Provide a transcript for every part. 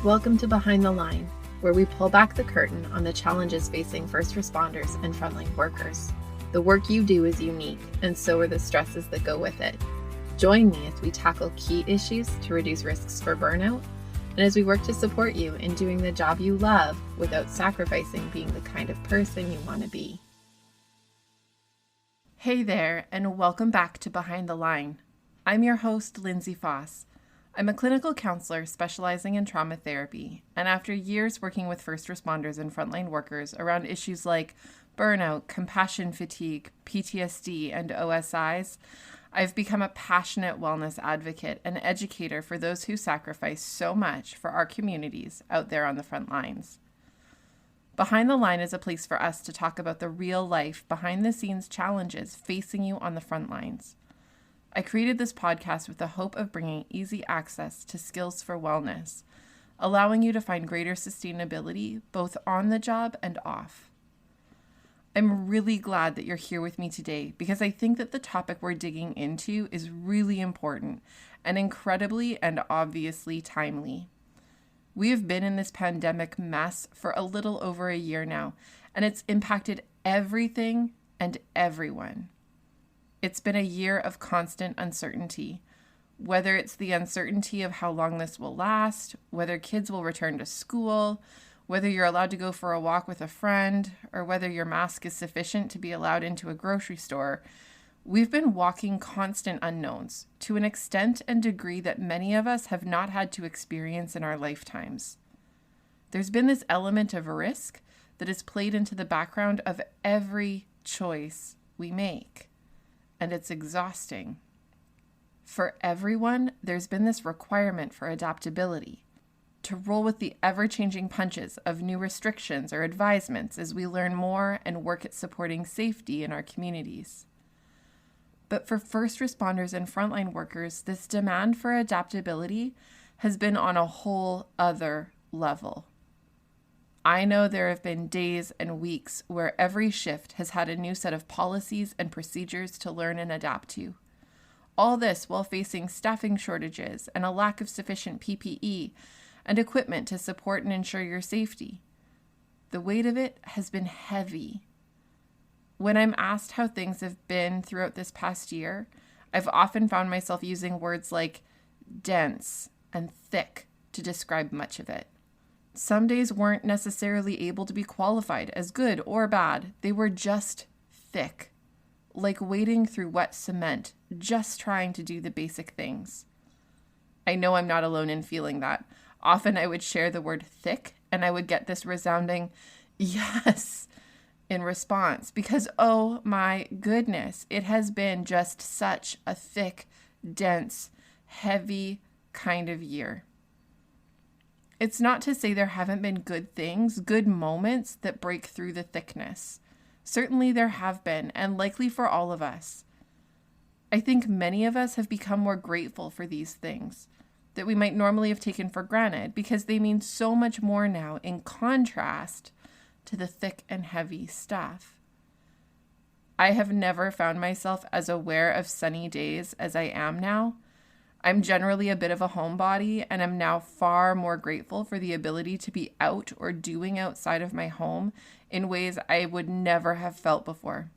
Welcome to Behind the Line, where we pull back the curtain on the challenges facing first responders and frontline workers. The work you do is unique, and so are the stresses that go with it. Join me as we tackle key issues to reduce risks for burnout, and as we work to support you in doing the job you love without sacrificing being the kind of person you want to be. Hey there, and welcome back to Behind the Line. I'm your host, Lindsay Faas. I'm a clinical counselor specializing in trauma therapy, and after years working with first responders and frontline workers around issues like burnout, compassion fatigue, PTSD, and OSIs, I've become a passionate wellness advocate and educator for those who sacrifice so much for our communities out there on the front lines. Behind the Line is a place for us to talk about the real life, behind-the-scenes challenges facing you on the front lines. I created this podcast with the hope of bringing easy access to skills for wellness, allowing you to find greater sustainability both on the job and off. I'm really glad that you're here with me today because I think that the topic we're digging into is really important and incredibly and obviously timely. We have been in this pandemic mess for a little over a year now, and it's impacted everything and everyone. It's been a year of constant uncertainty, whether it's the uncertainty of how long this will last, whether kids will return to school, whether you're allowed to go for a walk with a friend, or whether your mask is sufficient to be allowed into a grocery store. We've been walking constant unknowns to an extent and degree that many of us have not had to experience in our lifetimes. There's been this element of risk that is played into the background of every choice we make. And it's exhausting. For everyone, there's been this requirement for adaptability, to roll with the ever-changing punches of new restrictions or advisements as we learn more and work at supporting safety in our communities. But for first responders and frontline workers, this demand for adaptability has been on a whole other level. I know there have been days and weeks where every shift has had a new set of policies and procedures to learn and adapt to. All this while facing staffing shortages and a lack of sufficient PPE and equipment to support and ensure your safety. The weight of it has been heavy. When I'm asked how things have been throughout this past year, I've often found myself using words like dense and thick to describe much of it. Some days weren't necessarily able to be qualified as good or bad. They were just thick, like wading through wet cement, just trying to do the basic things. I know I'm not alone in feeling that. Often I would share the word thick and I would get this resounding yes in response because, oh my goodness, it has been just such a thick, dense, heavy kind of year. It's not to say there haven't been good things, good moments that break through the thickness. Certainly there have been, and likely for all of us. I think many of us have become more grateful for these things that we might normally have taken for granted because they mean so much more now in contrast to the thick and heavy stuff. I have never found myself as aware of sunny days as I am now. I'm generally a bit of a homebody, and I'm now far more grateful for the ability to be out or doing outside of my home in ways I would never have felt before.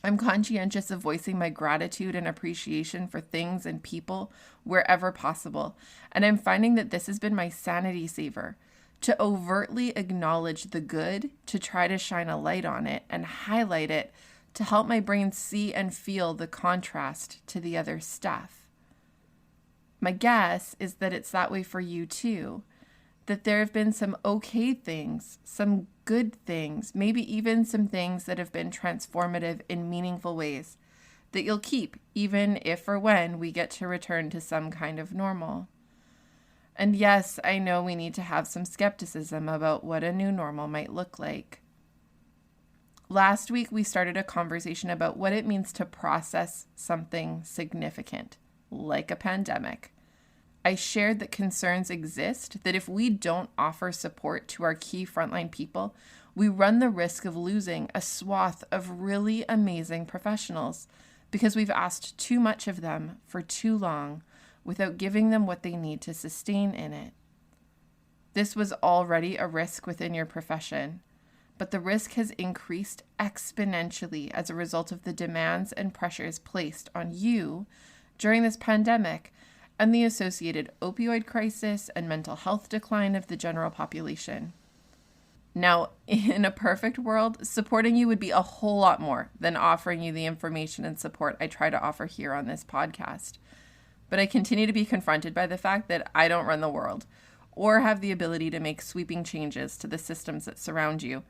I'm conscientious of voicing my gratitude and appreciation for things and people wherever possible, and I'm finding that this has been my sanity saver, to overtly acknowledge the good, to try to shine a light on it and highlight it to help my brain see and feel the contrast to the other stuff. My guess is that it's that way for you too, that there have been some okay things, some good things, maybe even some things that have been transformative in meaningful ways that you'll keep even if or when we get to return to some kind of normal. And yes, I know we need to have some skepticism about what a new normal might look like. Last week, we started a conversation about what it means to process something significant, like a pandemic. I shared that concerns exist that if we don't offer support to our key frontline people, we run the risk of losing a swath of really amazing professionals because we've asked too much of them for too long without giving them what they need to sustain in it. This was already a risk within your profession, but the risk has increased exponentially as a result of the demands and pressures placed on you during this pandemic and the associated opioid crisis and mental health decline of the general population. Now, in a perfect world, supporting you would be a whole lot more than offering you the information and support I try to offer here on this podcast. But I continue to be confronted by the fact that I don't run the world or have the ability to make sweeping changes to the systems that surround you.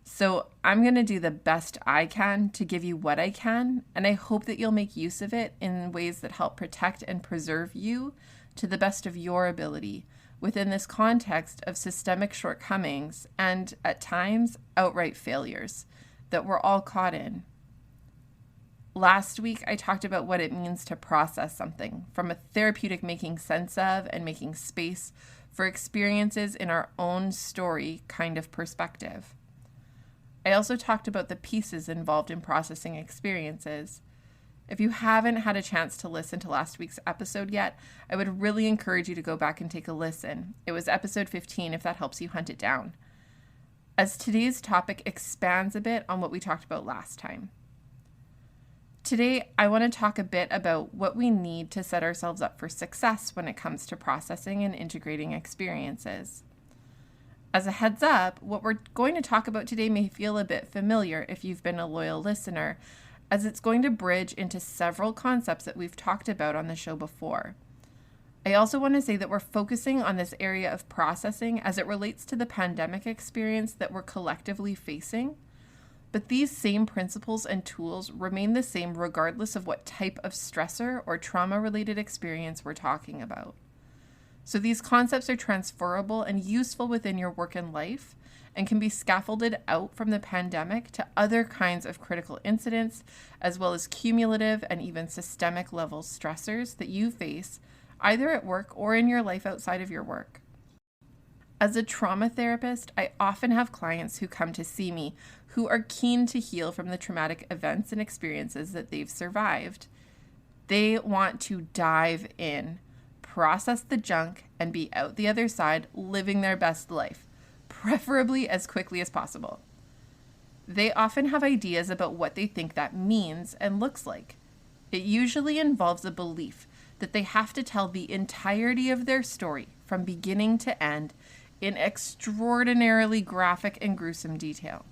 So I'm going to do the best I can to give you what I can, and I hope that you'll make use of it in ways that help protect and preserve you to the best of your ability within this context of systemic shortcomings and, at times, outright failures that we're all caught in. Last week, I talked about what it means to process something from a therapeutic making sense of and making space for experiences in our own story kind of perspective. I also talked about the pieces involved in processing experiences. If you haven't had a chance to listen to last week's episode yet, I would really encourage you to go back and take a listen. It was episode 15, if that helps you hunt it down, as today's topic expands a bit on what we talked about last time. Today, I want to talk a bit about what we need to set ourselves up for success when it comes to processing and integrating experiences. As a heads up, what we're going to talk about today may feel a bit familiar if you've been a loyal listener, as it's going to bridge into several concepts that we've talked about on the show before. I also want to say that we're focusing on this area of processing as it relates to the pandemic experience that we're collectively facing, but these same principles and tools remain the same regardless of what type of stressor or trauma-related experience we're talking about. So these concepts are transferable and useful within your work and life, and can be scaffolded out from the pandemic to other kinds of critical incidents, as well as cumulative and even systemic level stressors that you face either at work or in your life outside of your work. As a trauma therapist, I often have clients who come to see me who are keen to heal from the traumatic events and experiences that they've survived. They want to dive in, process the junk, and be out the other side living their best life, preferably as quickly as possible. They often have ideas about what they think that means and looks like. It usually involves a belief that they have to tell the entirety of their story from beginning to end in extraordinarily graphic and gruesome detail.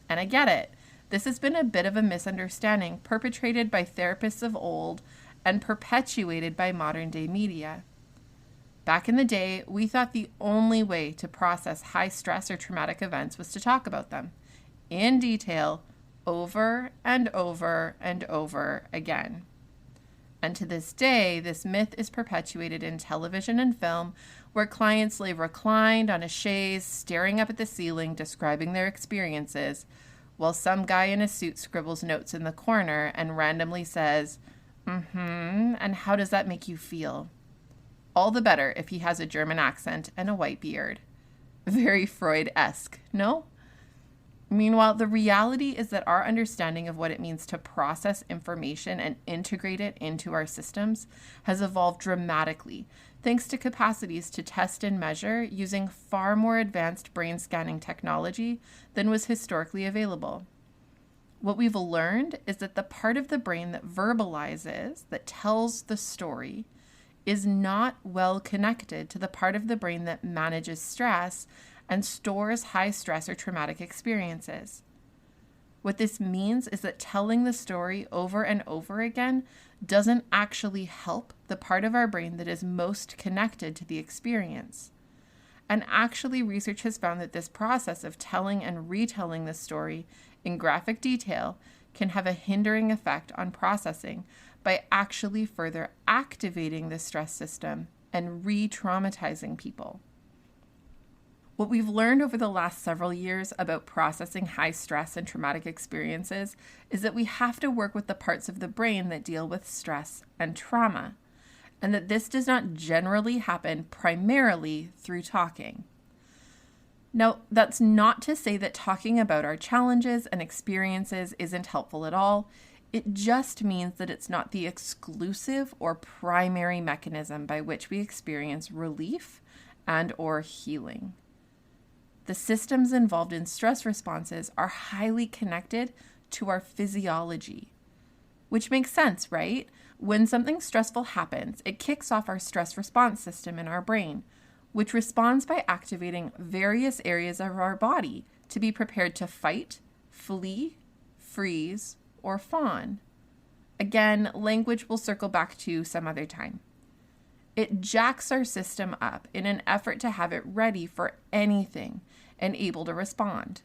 And I get it. This has been a bit of a misunderstanding perpetrated by therapists of old and perpetuated by modern day media. Back in the day, we thought the only way to process high stress or traumatic events was to talk about them in detail over and over and over again. And to this day, this myth is perpetuated in television and film, where clients lay reclined on a chaise, staring up at the ceiling, describing their experiences, while some guy in a suit scribbles notes in the corner and randomly says, and how does that make you feel? All the better if he has a German accent and a white beard. Very Freud-esque, no? Meanwhile, the reality is that our understanding of what it means to process information and integrate it into our systems has evolved dramatically, thanks to capacities to test and measure using far more advanced brain scanning technology than was historically available. What we've learned is that the part of the brain that verbalizes, that tells the story, is not well connected to the part of the brain that manages stress and stores high stress or traumatic experiences. What this means is that telling the story over and over again doesn't actually help the part of our brain that is most connected to the experience. And actually, research has found that this process of telling and retelling the story in graphic detail can have a hindering effect on processing by actually further activating the stress system and re-traumatizing people. What we've learned over the last several years about processing high stress and traumatic experiences is that we have to work with the parts of the brain that deal with stress and trauma, and that this does not generally happen primarily through talking. Now, that's not to say that talking about our challenges and experiences isn't helpful at all. It just means that it's not the exclusive or primary mechanism by which we experience relief and or healing. The systems involved in stress responses are highly connected to our physiology, which makes sense, right? When something stressful happens, it kicks off our stress response system in our brain, which responds by activating various areas of our body to be prepared to fight, flee, freeze, or fawn. Again, language we'll circle back to some other time. It jacks our system up in an effort to have it ready for anything and able to respond.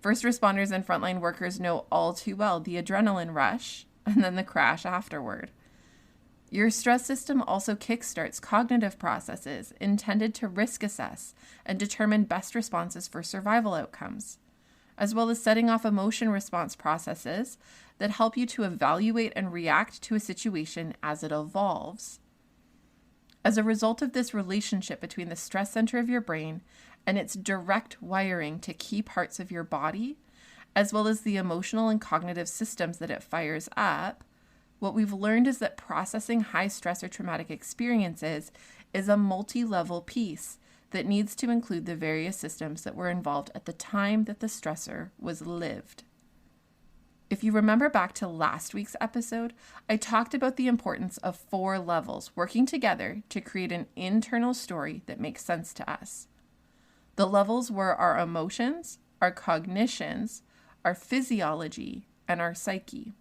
First responders and frontline workers know all too well the adrenaline rush and then the crash afterward. Your stress system also kickstarts cognitive processes intended to risk assess and determine best responses for survival outcomes, as well as setting off emotion response processes that help you to evaluate and react to a situation as it evolves. As a result of this relationship between the stress center of your brain and its direct wiring to key parts of your body, as well as the emotional and cognitive systems that it fires up, what we've learned is that processing high stress or traumatic experiences is a multi-level piece that needs to include the various systems that were involved at the time that the stressor was lived. If you remember back to last week's episode, I talked about the importance of 4 levels working together to create an internal story that makes sense to us. The levels were our emotions, our cognitions, our physiology, and our psyche.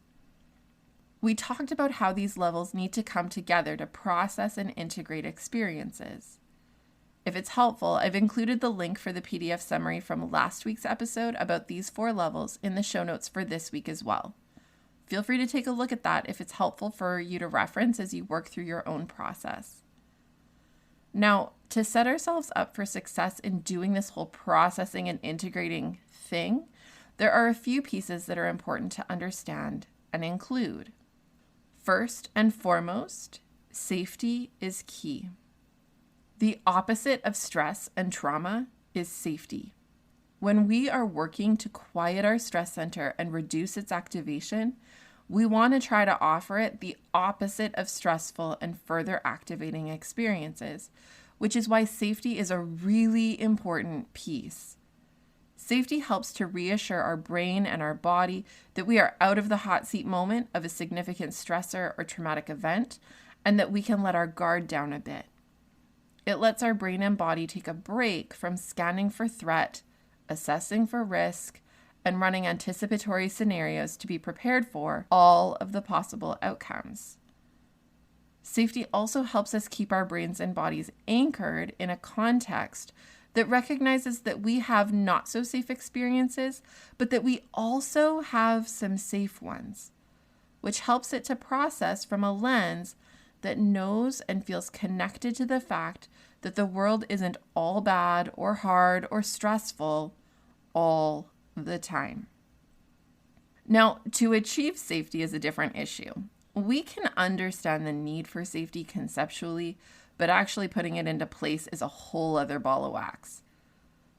We talked about how these levels need to come together to process and integrate experiences. If it's helpful, I've included the link for the PDF summary from last week's episode about these 4 levels in the show notes for this week as well. Feel free to take a look at that if it's helpful for you to reference as you work through your own process. Now, to set ourselves up for success in doing this whole processing and integrating thing, there are a few pieces that are important to understand and include. First and foremost, safety is key. The opposite of stress and trauma is safety. When we are working to quiet our stress center and reduce its activation, we want to try to offer it the opposite of stressful and further activating experiences, which is why safety is a really important piece. Safety helps to reassure our brain and our body that we are out of the hot seat moment of a significant stressor or traumatic event, and that we can let our guard down a bit. It lets our brain and body take a break from scanning for threat, assessing for risk, and running anticipatory scenarios to be prepared for all of the possible outcomes. Safety also helps us keep our brains and bodies anchored in a context that recognizes that we have not so safe experiences, but that we also have some safe ones, which helps it to process from a lens that knows and feels connected to the fact that the world isn't all bad or hard or stressful all the time. Now, to achieve safety is a different issue. We can understand the need for safety conceptually, but actually putting it into place is a whole other ball of wax.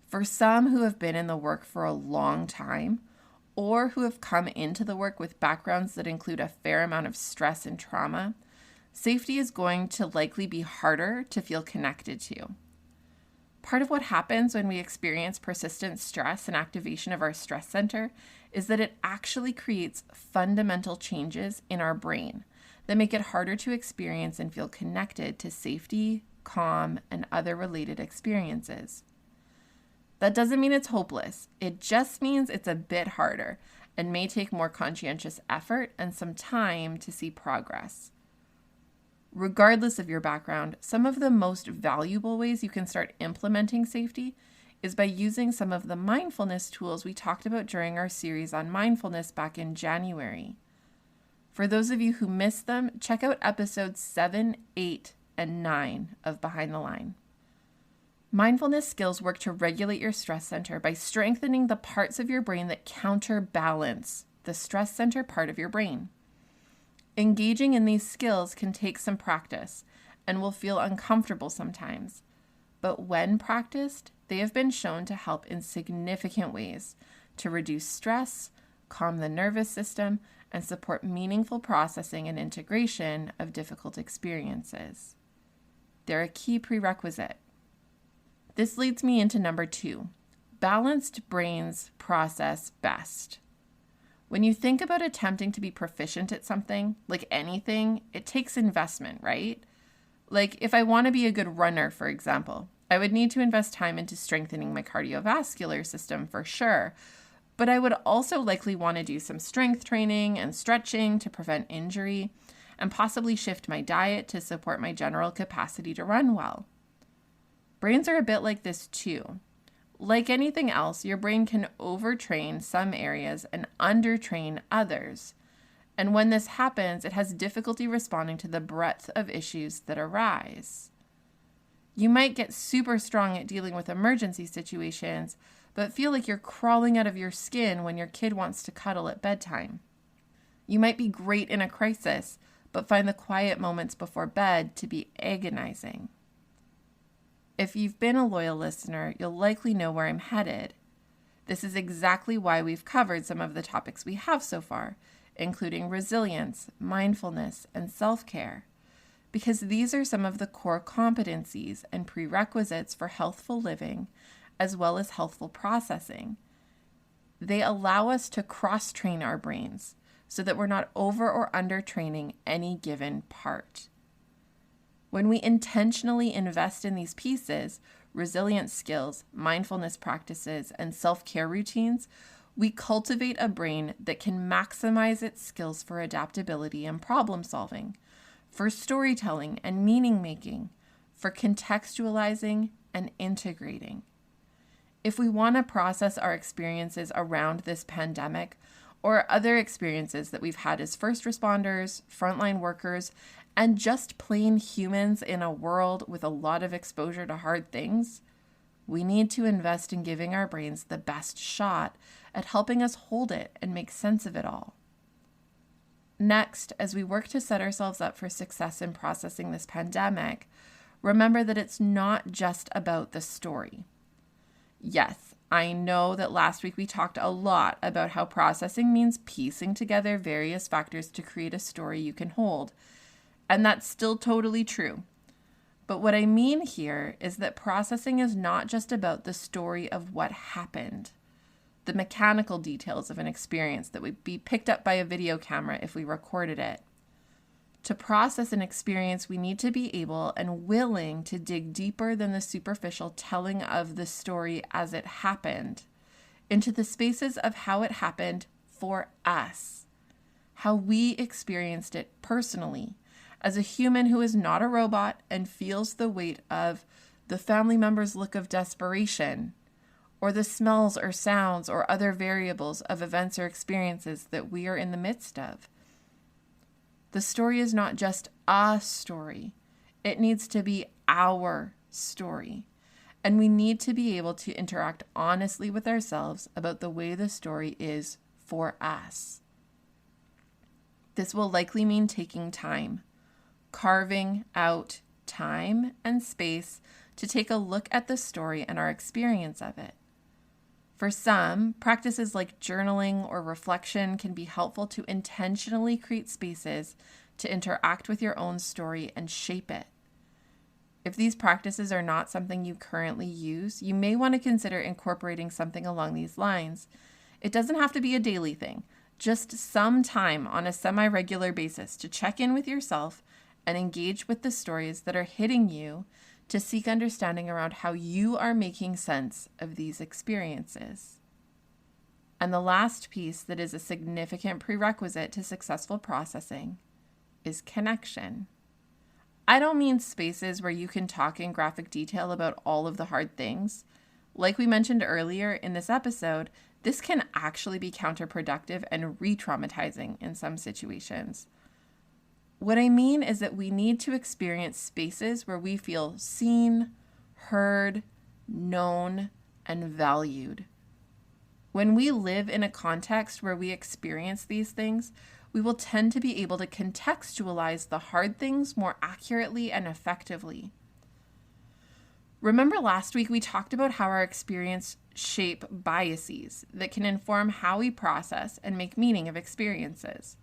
For some who have been in the work for a long time, or who have come into the work with backgrounds that include a fair amount of stress and trauma, safety is going to likely be harder to feel connected to. Part of what happens when we experience persistent stress and activation of our stress center is that it actually creates fundamental changes in our brain that make it harder to experience and feel connected to safety, calm, and other related experiences. That doesn't mean it's hopeless. It just means it's a bit harder and may take more conscientious effort and some time to see progress. Regardless of your background, some of the most valuable ways you can start implementing safety is by using some of the mindfulness tools we talked about during our series on mindfulness back in January. For those of you who missed them, check out episodes 7, 8, and 9 of Behind the Line. Mindfulness skills work to regulate your stress center by strengthening the parts of your brain that counterbalance the stress center part of your brain. Engaging in these skills can take some practice and will feel uncomfortable sometimes, but when practiced, they have been shown to help in significant ways to reduce stress, calm the nervous system, and support meaningful processing and integration of difficult experiences. They're a key prerequisite. This leads me into number 2. Balanced brains process best. When you think about attempting to be proficient at something, like anything, it takes investment, right? Like if I want to be a good runner, for example, I would need to invest time into strengthening my cardiovascular system for sure. But I would also likely want to do some strength training and stretching to prevent injury, and possibly shift my diet to support my general capacity to run well. Brains are a bit like this too. Like anything else, your brain can overtrain some areas and undertrain others. And when this happens, it has difficulty responding to the breadth of issues that arise. You might get super strong at dealing with emergency situations, but feel like you're crawling out of your skin when your kid wants to cuddle at bedtime. You might be great in a crisis, but find the quiet moments before bed to be agonizing. If you've been a loyal listener, you'll likely know where I'm headed. This is exactly why we've covered some of the topics we have so far, including resilience, mindfulness, and self-care, because these are some of the core competencies and prerequisites for healthful living, as well as healthful processing. They allow us to cross-train our brains so that we're not over or under training any given part. When we intentionally invest in these pieces, resilience skills, mindfulness practices, and self-care routines, we cultivate a brain that can maximize its skills for adaptability and problem solving, for storytelling and meaning making, for contextualizing and integrating. If we want to process our experiences around this pandemic or other experiences that we've had as first responders, frontline workers, and just plain humans in a world with a lot of exposure to hard things, we need to invest in giving our brains the best shot at helping us hold it and make sense of it all. Next, as we work to set ourselves up for success in processing this pandemic, remember that it's not just about the story. Yes, I know that last week we talked a lot about how processing means piecing together various factors to create a story you can hold. And that's still totally true. But what I mean here is that processing is not just about the story of what happened, the mechanical details of an experience that would be picked up by a video camera if we recorded it. To process an experience, we need to be able and willing to dig deeper than the superficial telling of the story as it happened, into the spaces of how it happened for us, how we experienced it personally, as a human who is not a robot and feels the weight of the family member's look of desperation, or the smells or sounds or other variables of events or experiences that we are in the midst of. The story is not just a story. It needs to be our story. And we need to be able to interact honestly with ourselves about the way the story is for us. This will likely mean taking time, carving out time and space to take a look at the story and our experience of it. For some, practices like journaling or reflection can be helpful to intentionally create spaces to interact with your own story and shape it. If these practices are not something you currently use, you may want to consider incorporating something along these lines. It doesn't have to be a daily thing, just some time on a semi-regular basis to check in with yourself and engage with the stories that are hitting you to seek understanding around how you are making sense of these experiences. And the last piece that is a significant prerequisite to successful processing is connection. I don't mean spaces where you can talk in graphic detail about all of the hard things. Like we mentioned earlier in this episode, this can actually be counterproductive and re-traumatizing in some situations. What I mean is that we need to experience spaces where we feel seen, heard, known, and valued. When we live in a context where we experience these things, we will tend to be able to contextualize the hard things more accurately and effectively. Remember last week we talked about how our experience shape biases that can inform how we process and make meaning of experiences.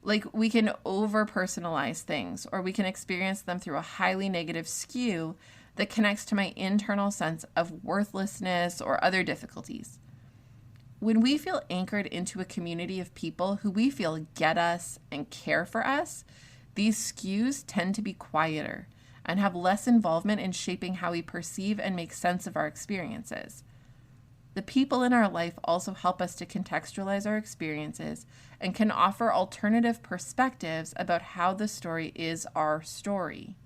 Like we can over-personalize things, or we can experience them through a highly negative skew that connects to my internal sense of worthlessness or other difficulties. When we feel anchored into a community of people who we feel get us and care for us, these skews tend to be quieter and have less involvement in shaping how we perceive and make sense of our experiences. The people in our life also help us to contextualize our experiences and can offer alternative perspectives about how the story is our story.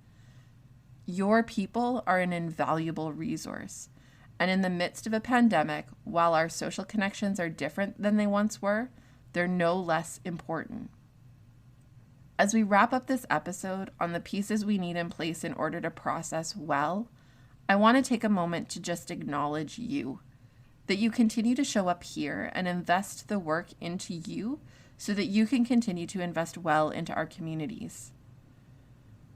Your people are an invaluable resource. And in the midst of a pandemic, while our social connections are different than they once were, they're no less important. As we wrap up this episode on the pieces we need in place in order to process well, I want to take a moment to just acknowledge you, that you continue to show up here and invest the work into you so that you can continue to invest well into our communities.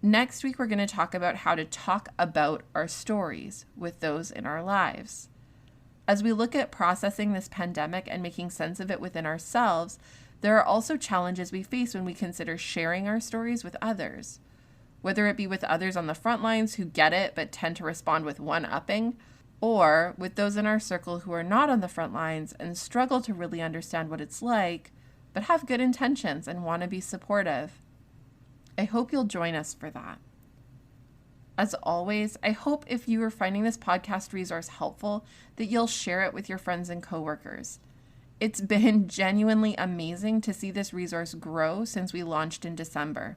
Next week, we're going to talk about how to talk about our stories with those in our lives. As we look at processing this pandemic and making sense of it within ourselves, there are also challenges we face when we consider sharing our stories with others, whether it be with others on the front lines who get it but tend to respond with one-upping, or with those in our circle who are not on the front lines and struggle to really understand what it's like, but have good intentions and want to be supportive. I hope you'll join us for that. As always, I hope if you are finding this podcast resource helpful, that you'll share it with your friends and coworkers. It's been genuinely amazing to see this resource grow since we launched in December.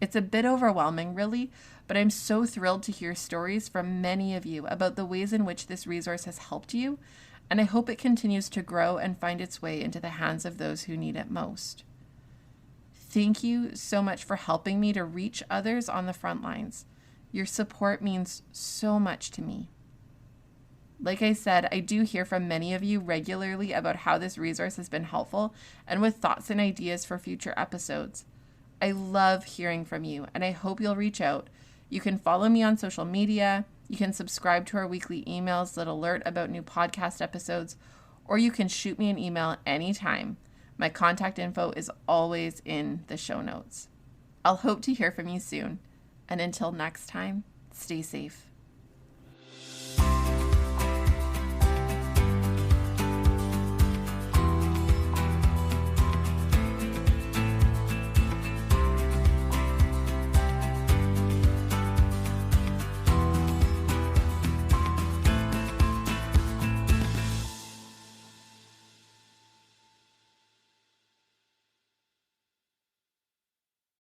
It's a bit overwhelming, really, but I'm so thrilled to hear stories from many of you about the ways in which this resource has helped you, and I hope it continues to grow and find its way into the hands of those who need it most. Thank you so much for helping me to reach others on the front lines. Your support means so much to me. Like I said, I do hear from many of you regularly about how this resource has been helpful and with thoughts and ideas for future episodes. I love hearing from you, and I hope you'll reach out. You can follow me on social media, you can subscribe to our weekly emails that alert about new podcast episodes, or you can shoot me an email anytime. My contact info is always in the show notes. I'll hope to hear from you soon. And until next time, stay safe.